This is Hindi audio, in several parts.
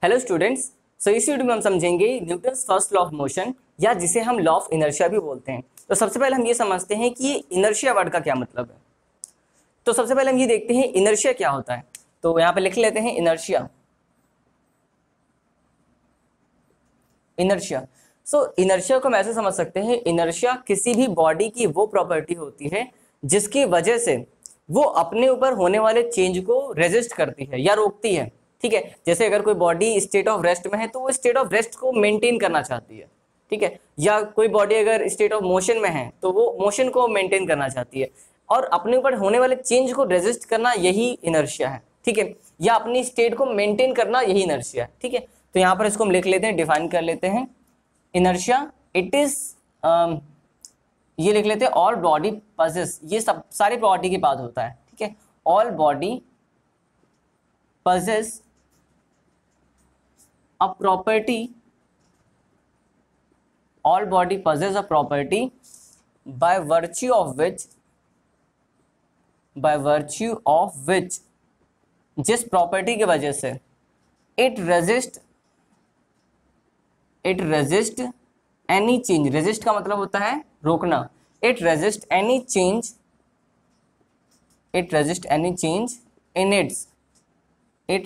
Hello students. इस वीडियो में हम समझेंगे Newton's first law of motion, या जिसे हम लॉ ऑफ इनर्शिया भी बोलते हैं। तो सबसे पहले हम ये समझते हैं कि ये इनर्शिया वर्ड का क्या मतलब है। तो सबसे पहले हम ये देखते हैं इनर्शिया क्या होता है। तो यहाँ पे लिख लेते हैं इनर्शिया। इनर्शिया इनर्शिया को हम ऐसे समझ सकते हैं, इनर्शिया किसी भी बॉडी की वो प्रॉपर्टी होती है जिसकी वजह से वो अपने ऊपर होने वाले चेंज को रेजिस्ट करती है या रोकती है। ठीक है, जैसे अगर कोई बॉडी स्टेट ऑफ रेस्ट में है तो वो स्टेट ऑफ रेस्ट को मेंटेन करना चाहती है। ठीक है, या कोई बॉडी अगर स्टेट ऑफ मोशन में है तो वो मोशन को मेंटेन करना चाहती है, और अपने ऊपर होने वाले चेंज को रेजिस्ट करना यही इनर्शिया है। ठीक है, या अपनी स्टेट को मेंटेन करना यही इनर्शिया है। ठीक है, तो यहाँ पर इसको हम लिख लेते हैं, डिफाइन कर लेते हैं। इनर्शिया इट इज ये लिख लेते हैं ऑल बॉडी पजेस, ये सब सारी बॉडी के बाद होता है। ठीक है, all body possess a property, all body possess a property by virtue of which जिस प्रॉपर्टी की वजह से it resist any change. Resist का मतलब होता है रोकना। It resist any change in its in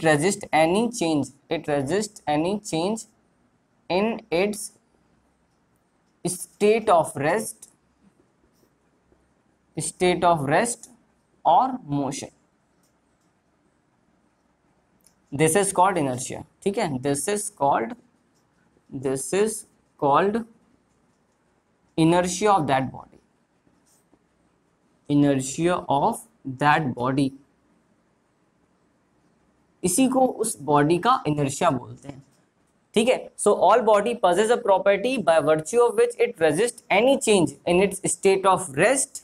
its state of rest or motion. This is called inertia. ठीक है, this is called inertia of that body. इसी को उस बॉडी का इनर्शिया बोलते हैं। ठीक है, so all body possess a property by virtue of which it resists any change in its state of rest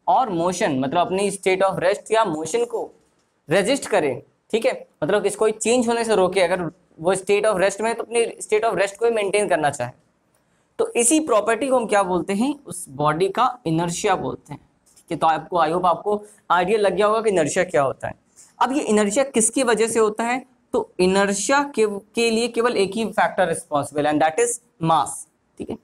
और मोशन, मतलब अपनी स्टेट ऑफ रेस्ट या मोशन को रेजिस्ट करे। ठीक है, मतलब इसको कोई चेंज होने से रोके। अगर वो स्टेट ऑफ रेस्ट में है तो अपनी स्टेट ऑफ रेस्ट को मेंटेन करना चाहे, तो इसी प्रॉपर्टी को हम क्या बोलते हैं, उस बॉडी का इनर्शिया बोलते हैं। ठीक है, तो आपको आई होप आपको आइडिया लग गया होगा कि इनर्शिया क्या होता है। अब ये इनर्शिया किसकी वजह से होता है, तो इनर्शिया के लिए केवल एक ही फैक्टर रिस्पॉन्सिबल है, एंड दैट इज मास। ठीक है,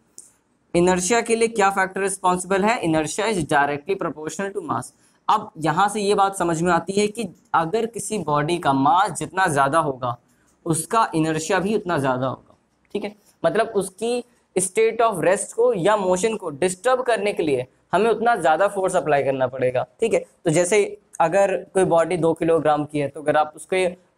इनर्शिया के लिए क्या फैक्टर रिस्पॉन्सिबल है, inertia is directly proportional to mass. अब यहां से ये बात समझ में आती है कि अगर किसी बॉडी का मास जितना ज्यादा होगा उसका इनर्शिया भी उतना ज्यादा होगा। ठीक है, मतलब उसकी स्टेट ऑफ रेस्ट को या मोशन को डिस्टर्ब करने के लिए हमें उतना ज्यादा फोर्स अप्लाई करना पड़ेगा। ठीक है, तो जैसे अगर कोई बॉडी 2 किलोग्राम की है तो अगर आप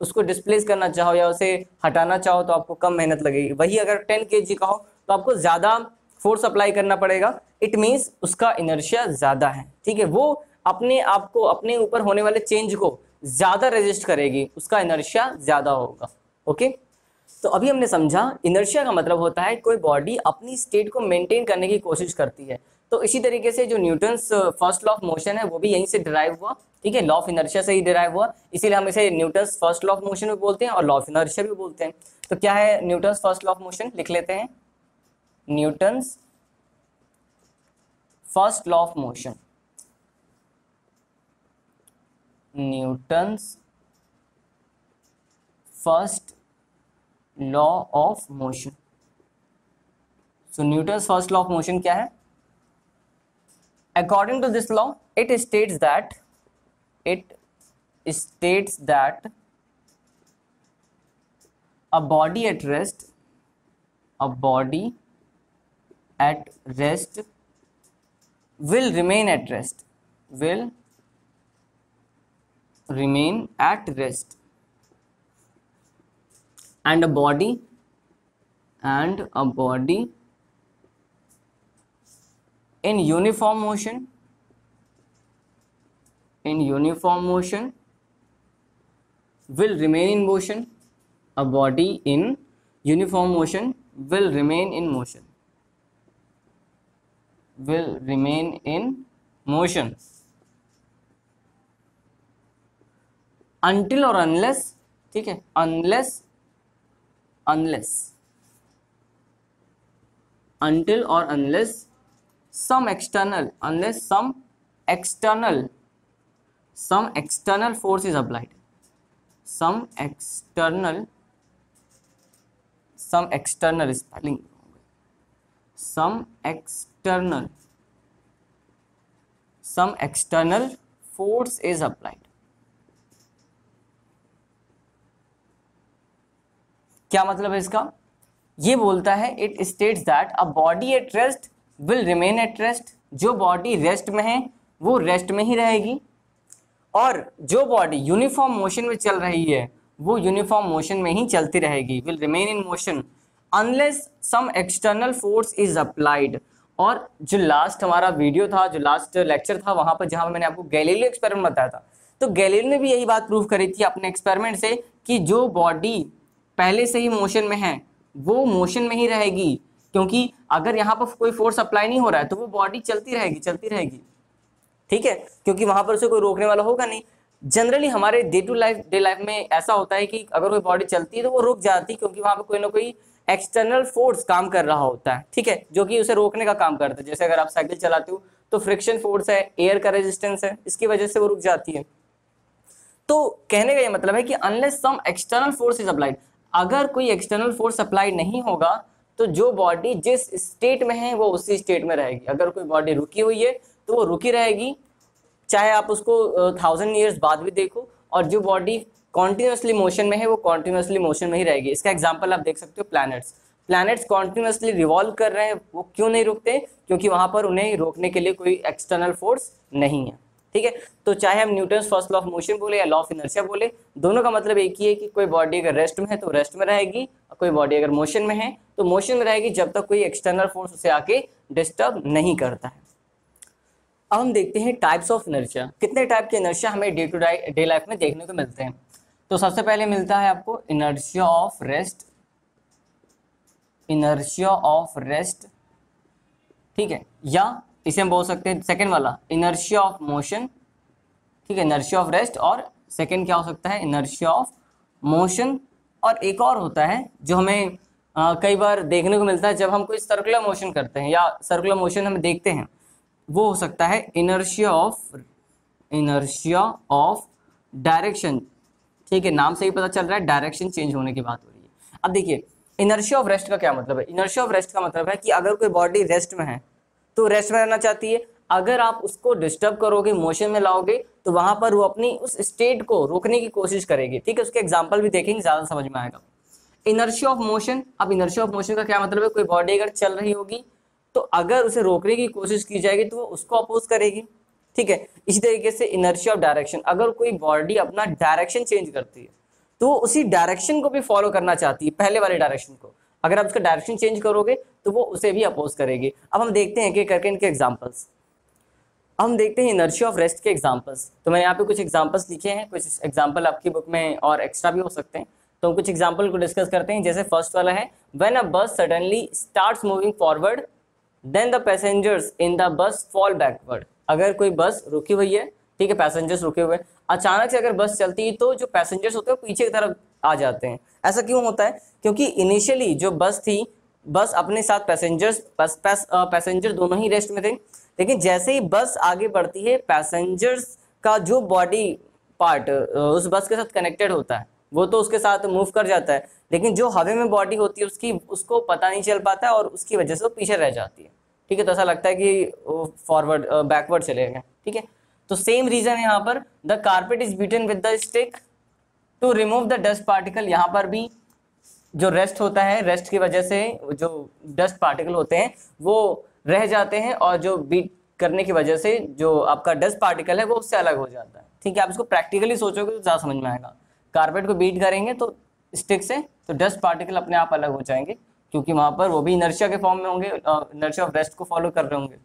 उसको डिस्प्लेस करना चाहो या उसे हटाना चाहो तो आपको कम मेहनत लगेगी। वही अगर 10 kg का हो तो आपको ज्यादा फोर्स अप्लाई करना पड़ेगा। इट मीन्स उसका इनर्शिया ज्यादा है। ठीक है, वो अपने आप को, अपने ऊपर होने वाले चेंज को ज्यादा रेजिस्ट करेगी, उसका इनर्शिया ज्यादा होगा। ओके, तो अभी हमने समझा इनर्शिया का मतलब होता है कोई बॉडी अपनी स्टेट को मेंटेन करने की कोशिश करती है। तो इसी तरीके से जो Newton's first law of motion है वो भी यहीं से डिराइव हुआ। ठीक है, लॉ ऑफ इनर्शिया से ही डिराइव हुआ, इसीलिए हम इसे Newton's first law of motion भी बोलते हैं और लॉ ऑफ इनर्शिया भी बोलते हैं। तो क्या है Newton's first law of motion, लिख लेते हैं। Newton's first law of motion, Newton's first law of motion. So Newton's first law of motion क्या है, according to this law it states that a body at rest will remain at rest and a body in uniform motion will remain in motion. A body in uniform motion will remain in motion until or unless, ठीक है, until or unless some external force is applied, some external some external spelling, some external force is applied. क्या मतलब है इसका? ये बोलता है it states that a body at rest will remain at rest. जो बॉडी रेस्ट में है वो रेस्ट में ही रहेगी, और जो बॉडी यूनिफॉर्म मोशन में चल रही है वो यूनिफॉर्म मोशन में ही चलती रहेगी, will remain in motion unless some external force is applied. और जो लास्ट हमारा वीडियो था, जो लास्ट लेक्चर था, वहां पर जहां मैंने आपको गैलीलियो एक्सपेरिमेंट बताया था, तो गैलीलियो ने भी यही बात प्रूव करी थी अपने एक्सपेरिमेंट से कि जो बॉडी पहले से ही मोशन में है वो मोशन में ही रहेगी, क्योंकि अगर यहाँ पर कोई फोर्स अप्लाई नहीं हो रहा है तो वो बॉडी चलती रहेगी, ठीक है, क्योंकि वहां पर उसे कोई रोकने वाला होगा नहीं। जनरली हमारे डे लाइफ में ऐसा होता है कि अगर कोई बॉडी चलती है तो वो रुक जाती है, क्योंकि वहां पर कोई ना कोई एक्सटर्नल फोर्स काम कर रहा होता है, ठीक है, जो कि उसे रोकने का काम करता है। जैसे अगर आप साइकिल चलाते हो तो फ्रिक्शन फोर्स है, एयर का रेजिस्टेंस है, इसकी वजह से वो रुक जाती है। तो कहने का ये मतलब है कि unless some external force is applied, अगर कोई एक्सटर्नल फोर्स अप्लाई नहीं होगा तो जो बॉडी जिस स्टेट में है वो उसी स्टेट में रहेगी। अगर कोई बॉडी रुकी हुई है तो वो रुकी रहेगी, चाहे आप उसको 1000 ईयर्स बाद भी देखो, और जो बॉडी कॉन्टिन्यूसली मोशन में है वो कॉन्टिन्यूसली मोशन में ही रहेगी। इसका एग्जांपल आप देख सकते हो प्लैनेट्स कॉन्टिन्यूसली रिवॉल्व कर रहे हैं, वो क्यों नहीं रुकते? क्योंकि वहां पर उन्हें रोकने के लिए कोई एक्सटर्नल फोर्स नहीं है, ठीक है। तो चाहे हम Newton's first law of motion बोले या लॉ ऑफ इनर्शिया बोले, दोनों का मतलब एक ही है कि कोई बॉडी अगर रेस्ट में है तो रेस्ट में रहेगी, और कोई बॉडी अगर मोशन में है तो मोशन में रहेगी, जब तक कोई एक्सटर्नल फोर्स उसे आके डिस्टर्ब नहीं करता है। अब हम देखते हैं टाइप्स ऑफ इनर्शिया। कितने टाइप के इनर्शिया हमें डे टू डे लाइफ में देखने को मिलते हैं? तो सबसे पहले मिलता है आपको इनर्शिया ऑफ रेस्ट, ठीक है, या इसे हम बोल सकते हैं सेकंड वाला इनर्शिया ऑफ मोशन, ठीक है, इनर्शिया ऑफ रेस्ट, और सेकंड क्या हो सकता है? Inertia of motion. और एक और होता है जो हमें कई बार देखने को मिलता है जब हम कोई सर्कुलर मोशन करते हैं या सर्कुलर मोशन हम देखते हैं, वो हो सकता है इनर्शिया ऑफ डायरेक्शन, ठीक है, नाम से ही पता चल रहा है डायरेक्शन चेंज होने की बात हो रही है। अब देखिए इनर्शिया ऑफ रेस्ट का क्या मतलब है? इनर्शिया ऑफ रेस्ट का मतलब है कि अगर कोई बॉडी रेस्ट में है तो रेस्ट में रहना चाहती है, अगर आप उसको डिस्टर्ब करोगे, मोशन में लाओगे, तो वहां पर वो अपनी उस स्टेट को रोकने की कोशिश करेगी, ठीक है। उसके एग्जांपल भी देखेंगे, ज्यादा समझ में आएगा। इनर्शिया ऑफ मोशन, अब इनर्शिया ऑफ मोशन का क्या मतलब है? कोई बॉडी अगर चल रही होगी तो अगर उसे रोकने की कोशिश की जाएगी तो वो उसको अपोज करेगी, ठीक है। इसी तरीके से इनर्शिया ऑफ डायरेक्शन, अगर कोई बॉडी अपना डायरेक्शन चेंज करती है तो उसी डायरेक्शन को भी फॉलो करना चाहती है, पहले वाले डायरेक्शन को। अगर आप उसका डायरेक्शन चेंज करोगे तो वो उसे भी अपोज करेगी। अब हम देखते हैं कि करके इनके एग्जांपल्स। हम देखते हैं इनर्शिया ऑफ रेस्ट के एग्जांपल्स। तो मैंने यहाँ पे कुछ एग्जांपल्स लिखे हैं, कुछ एग्जांपल आपकी बुक में और एक्स्ट्रा भी हो सकते हैं, तो हम कुछ एग्जांपल को डिस्कस करते हैं। जैसे फर्स्ट वाला है, when a bus suddenly starts moving forward then the passengers in the bus fall backward. अगर कोई बस रुकी हुई है, ठीक है, पैसेंजर्स रुके हुए, अचानक से अगर बस चलती है तो जो पैसेंजर्स होते हैं पीछे की तरफ आ जाते हैं। ऐसा क्यों होता है? क्योंकि इनिशियली जो बस थी, बस अपने साथ पैसेंजर दोनों ही रेस्ट में थे, लेकिन जैसे ही बस आगे बढ़ती है, पैसेंजर्स का जो बॉडी पार्ट उस बस के साथ कनेक्टेड होता है वो तो उसके साथ मूव कर जाता है, लेकिन जो हवा में बॉडी होती है उसको पता नहीं चल पाता है और उसकी वजह से वो पीछे रह जाती है, ठीक है। तो ऐसा लगता है कि वो फॉरवर्ड बैकवर्ड चले गए, ठीक है। तो सेम रीजन है यहाँ पर, the carpet is beaten with the stick to remove the dust particle. यहाँ पर भी जो रेस्ट होता है, रेस्ट की वजह से जो डस्ट पार्टिकल होते हैं वो रह जाते हैं, और जो बीट करने की वजह से जो आपका डस्ट पार्टिकल है वो उससे अलग हो जाता है, ठीक है। आप इसको प्रैक्टिकली सोचोगे तो ज़्यादा समझ में आएगा। कारपेट को बीट करेंगे तो स्टिक से, तो डस्ट पार्टिकल अपने आप अलग हो जाएंगे, क्योंकि वहां पर वो भी इनर्शिया के फॉर्म में होंगे, इनर्शिया ऑफ रेस्ट को फॉलो कर रहे होंगे।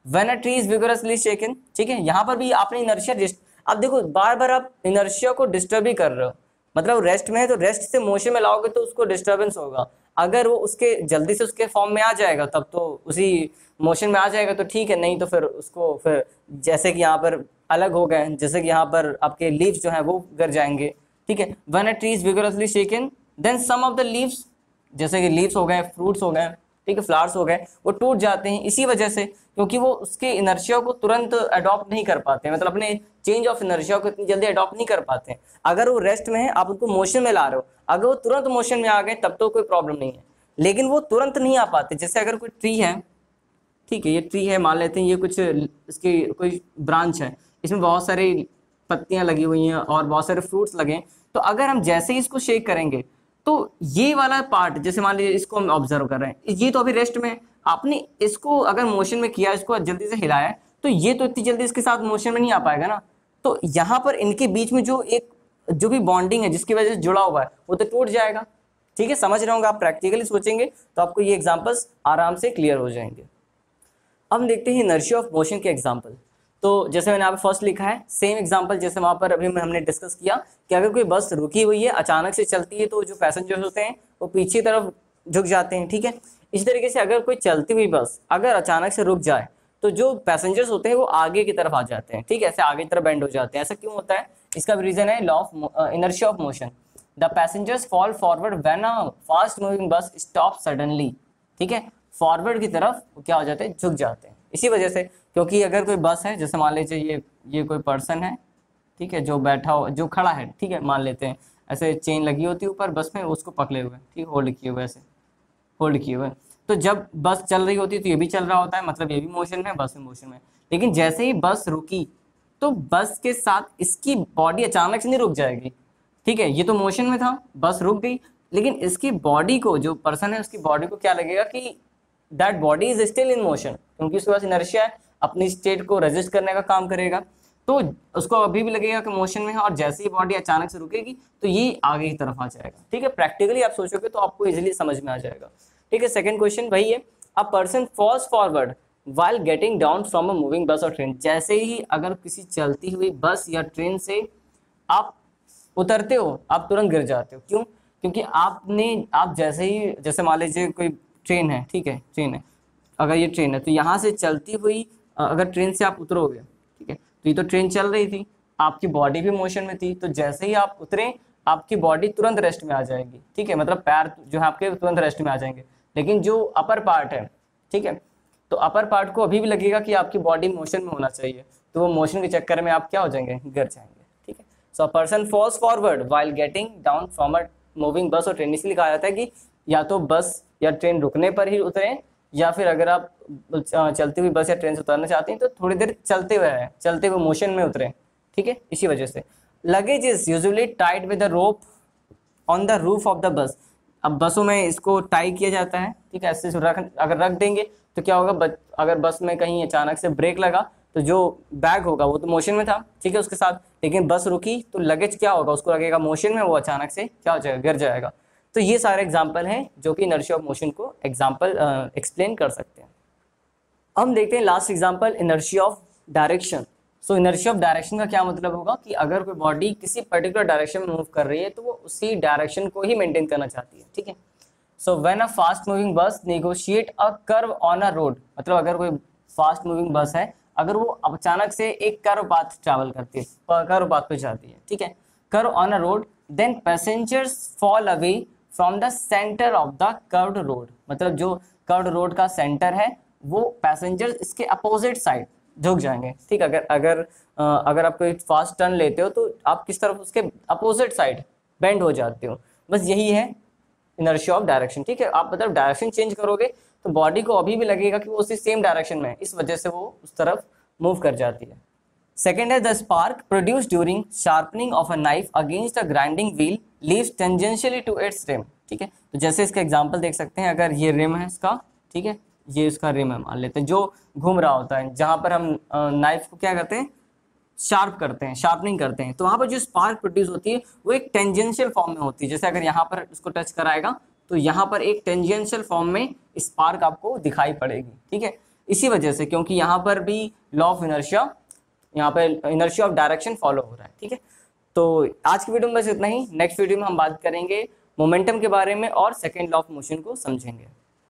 When a tree is vigorously shaken, ठीक है, यहाँ पर भी आपने इनर्शिया, अब देखो बार बार आप इनर्शिया को डिस्टर्ब ही कर रहे हो, मतलब रेस्ट में है तो रेस्ट से मोशन में लाओगे तो उसको डिस्टर्बेंस होगा। अगर वो उसके जल्दी से उसके फॉर्म में आ जाएगा तब तो उसी मोशन में आ जाएगा तो ठीक है, नहीं तो फिर उसको फिर जैसे कि यहाँ पर अलग हो गए, जैसे कि यहाँ पर आपके लीव्स जो है वो गिर जाएंगे, ठीक है। When a tree is vigorously shaken then some of the leaves, जैसे कि लीव्स हो गए, फ्रूट्स हो गए, ठीक है, फ्लावर्स हो गए, वो टूट जाते हैं इसी वजह से, क्योंकि वो उसके इनर्शिया को तुरंत अडॉप्ट नहीं कर पाते, मतलब अपने चेंज ऑफ इनर्शिया को इतनी जल्दी अडॉप्ट नहीं कर पाते हैं। अगर वो रेस्ट में है, आप उनको मोशन में ला रहे हो, अगर वो तुरंत मोशन में आ गए तब तो कोई प्रॉब्लम नहीं है, लेकिन वो तुरंत नहीं आ पाते। जैसे अगर कोई ट्री है, ठीक है, ये ट्री है मान लेते हैं, ये कुछ इसकी कोई ब्रांच है, इसमें बहुत सारी पत्तियां लगी हुई हैं और बहुत सारे फ्रूट्स लगे हैं, तो अगर हम जैसे ही इसको शेक करेंगे तो ये वाला पार्ट, जैसे मान लीजिए इसको हम ऑब्जर्व कर रहे हैं, ये तो अभी रेस्ट में है, आपने इसको अगर मोशन में किया, इसको जल्दी से हिलाया, तो ये तो इतनी जल्दी इसके साथ मोशन में नहीं आ पाएगा ना। तो यहाँ पर इनके बीच में जो भी बॉन्डिंग है जिसकी वजह से जुड़ा हुआ है वो तो टूट जाएगा। ठीक है, समझ रहे होंगे आप, प्रैक्टिकली सोचेंगे तो आपको ये एग्जांपल्स आराम से क्लियर हो जाएंगे। अब हम देखते हैं इनर्शिया ऑफ मोशन के एग्जांपल। तो जैसे मैंने यहाँ पे फर्स्ट लिखा है सेम एग्जांपल जैसे वहाँ पर अभी हमने डिस्कस किया कि अगर कोई बस रुकी हुई है, अचानक से चलती है, तो जो पैसेंजर्स होते हैं वो पीछे तरफ झुक जाते हैं। ठीक है, इसी तरीके से अगर कोई चलती हुई बस अगर अचानक से रुक जाए तो जो पैसेंजर्स होते हैं वो आगे की तरफ आ जाते हैं। ठीक है, ऐसे आगे की तरफ बेंड हो जाते हैं। ऐसा क्यों होता है? इसका रीजन है law of inertia of motion. The passengers fall forward when a fast moving bus stop suddenly. ठीक है, फॉरवर्ड की तरफ क्या हो जाते हैं? झुक जाते हैं। इसी वजह से, क्योंकि अगर कोई बस है, जैसे मान लीजिए ये कोई पर्सन है, ठीक है, जो बैठा हो, जो खड़ा है, ठीक है, मान लेते हैं ऐसे चेन लगी होती है ऊपर बस में, उसको पकड़े हुए, ठीक, होल्ड किए हुए, ऐसे होल्ड किए हुए। तो जब बस चल रही होती है तो ये भी चल रहा होता है, मतलब ये भी मोशन में, बस में मोशन में। लेकिन जैसे ही बस रुकी तो बस के साथ इसकी बॉडी अचानक से नहीं रुक जाएगी। ठीक है, ये तो मोशन में था, बस रुक गई, लेकिन इसकी बॉडी को, जो पर्सन है उसकी बॉडी को क्या लगेगा कि that body is still in motion, क्योंकि उसके पास इनर्शिया है, अपनी स्टेट को रेजिस्ट करने का काम करेगा, तो उसको अभी भी लगेगा कि मोशन में है, और जैसे ही बॉडी अचानक से रुकेगी तो ये आगे की तरफ आ जाएगा। ठीक है, प्रैक्टिकली आप सोचोगे तो आपको इजीली समझ में आ जाएगा। ठीक है, सेकंड क्वेश्चन वही है, a person falls forward while getting down from a moving bus और ट्रेन। जैसे ही अगर किसी चलती हुई बस या ट्रेन से आप उतरते हो, आप तुरंत गिर जाते हो। क्यों? क्योंकि आप जैसे ही, जैसे मान लीजिए कोई ट्रेन है, ठीक है, ट्रेन है, अगर ये ट्रेन है तो यहाँ से चलती हुई अगर ट्रेन से आप उतरोगे, ठीक है, तो ये तो ट्रेन चल रही थी, आपकी बॉडी भी मोशन में थी, तो जैसे ही आप उतरे आपकी बॉडी तुरंत रेस्ट में आ जाएगी। ठीक है, मतलब पैर जो है आपके तुरंत रेस्ट में आ जाएंगे। लेकिन जो अपर पार्ट है, ठीक है, तो अपर पार्ट को अभी भी लगेगा कि आपकी बॉडी मोशन में होना चाहिए, तो वो मोशन के चक्कर में आप क्या हो जाएंगे? गिर जाएंगे। ठीक है, so a person falls forward while getting down from a moving bus और ट्रेन। इसलिए कहा जाता है कि या तो बस या ट्रेन रुकने पर ही उतरें, या फिर अगर आप चलती हुई बस या ट्रेन से उतरना चाहते हैं तो थोड़ी देर चलते हुए मोशन में उतरें। ठीक है, इसी वजह से luggage is usually tied with a rope on the roof of the bus. अब बसों में इसको टाई किया जाता है। ठीक है, ऐसे अगर रख देंगे तो क्या होगा, अगर बस में कहीं अचानक से ब्रेक लगा तो जो बैग होगा वो तो मोशन में था, ठीक है, उसके साथ, लेकिन बस रुकी तो लगेज क्या होगा, उसको लगेगा मोशन में, वो अचानक से क्या हो जाएगा? गिर जाएगा। तो ये सारे एग्जाम्पल हैं जो कि इनर्शिया ऑफ मोशन को एक्सप्लेन कर सकते हैं। हम देखते हैं last example, inertia of direction. So inertia of direction का क्या मतलब होगा कि अगर कोई बॉडी किसी पर्टिकुलर डायरेक्शन में मूव कर रही है तो वो उसी डायरेक्शन को ही मेंटेन करना चाहती है। ठीक है, so when a fast moving बस negotiate a curve on a road, मतलब अगर कोई फास्ट मूविंग बस है, अगर वो अचानक से एक कर्व पाथ ट्रैवल करती है, कर्व पाथ पे जाती है, ठीक है, curve on a road, then passengers fall away from the centre of the curved road. मतलब जो कर्व्ड रोड का सेंटर है वो पैसेंजर्स इसके अपोजिट साइड झुक जाएंगे। ठीक, अगर आप कोई फास्ट टर्न लेते हो तो आप किस तरफ? उसके अपोजिट साइड बेंड हो जाते हो। बस यही है इनर्शिया ऑफ डायरेक्शन। ठीक है, आप मतलब डायरेक्शन चेंज करोगे तो बॉडी को अभी भी लगेगा कि वो उसी सेम डायरेक्शन में है, इस वजह से वो उस तरफ मूव कर जाती है। सेकेंड है the spark produce during sharpening of a knife against a grinding wheel leaves tangentially to its rim. ठीक है, तो जैसे इसका एग्जांपल देख सकते हैं, अगर ये रिम है इसका, ठीक है, ये इसका रिम है मान लेते हैं, जो घूम रहा होता है, जहां पर हम नाइफ को क्या करते हैं? शार्प करते हैं, शार्पनिंग करते हैं, तो वहां पर जो स्पार्क प्रोड्यूस होती है वो एक टेंजेंशियल फॉर्म में होती है। जैसे अगर यहाँ पर इसको टच कराएगा तो यहाँ पर एक टेंजेंशियल फॉर्म में स्पार्क आपको दिखाई पड़ेगी। ठीक है, इसी वजह से, क्योंकि यहाँ पर भी लॉ ऑफ इनर्शिया, यहाँ पे इनर्शिया ऑफ डायरेक्शन फॉलो हो रहा है। ठीक है, तो आज की वीडियो में बस इतना ही। नेक्स्ट वीडियो में हम बात करेंगे मोमेंटम के बारे में और सेकेंड लॉ ऑफ मोशन को समझेंगे।